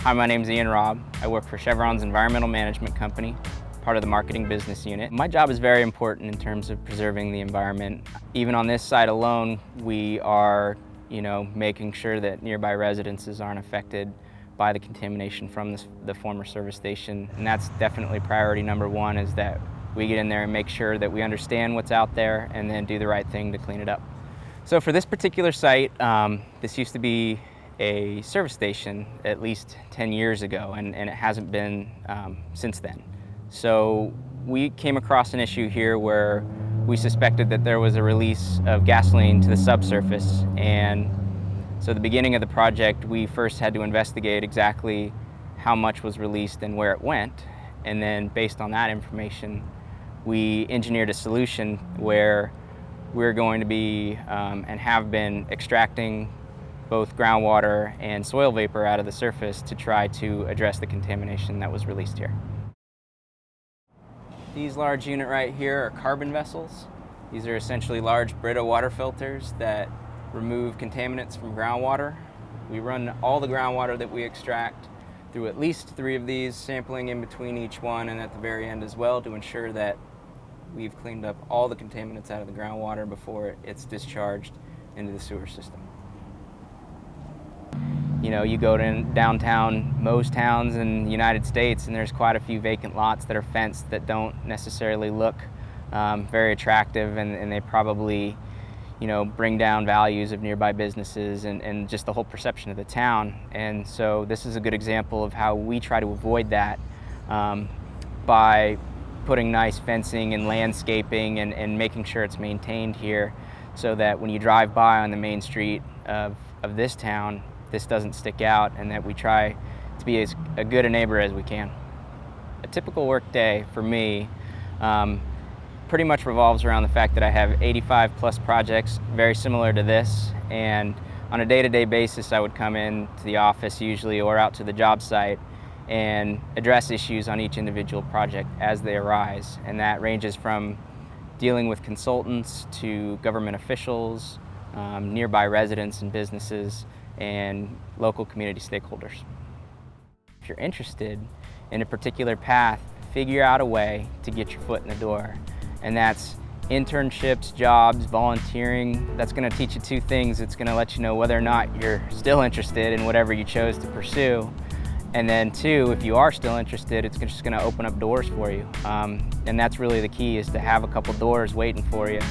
Hi, my name is Robb. I work for Chevron's environmental management company, part of the marketing business unit. My job is very important in terms of preserving the environment. Even on this site alone, we are, making sure that nearby residences aren't affected by the contamination from the former service station. And that's definitely priority number one, is that we get in there and make sure that we understand what's out there and then do the right thing to clean it up. So for this particular site, this used to be a service station at least 10 years ago, and it hasn't been since then. So we came across an issue here where we suspected that there was a release of gasoline to the subsurface, and so at the beginning of the project, we first had to investigate exactly how much was released and where it went, and then based on that information, we engineered a solution where we're going to be and have been extracting both groundwater and soil vapor out of the surface to try to address the contamination that was released here. These large unit right here are carbon vessels. These are essentially large Brita water filters that remove contaminants from groundwater. We run all the groundwater that we extract through at least 3 of these, sampling in between each one and at the very end as well, to ensure that we've cleaned up all the contaminants out of the groundwater before it's discharged into the sewer system. You go to downtown most towns in the United States, and there's quite a few vacant lots that are fenced that don't necessarily look very attractive, and they probably bring down values of nearby businesses and just the whole perception of the town. And so this is a good example of how we try to avoid that by putting nice fencing and landscaping and making sure it's maintained here, so that when you drive by on the main street of this town, this doesn't stick out, and that we try to be as good a neighbor as we can. A typical work day for me pretty much revolves around the fact that I have 85 plus projects very similar to this, and on a day-to-day basis I would come in to the office usually, or out to the job site, and address issues on each individual project as they arise. And that ranges from dealing with consultants to government officials, nearby residents and businesses, and local community stakeholders. If you're interested in a particular path, figure out a way to get your foot in the door. And that's internships, jobs, volunteering. That's going to teach you 2 things. It's going to let you know whether or not you're still interested in whatever you chose to pursue. And then 2, if you are still interested, it's just going to open up doors for you. And that's really the key, is to have a couple doors waiting for you.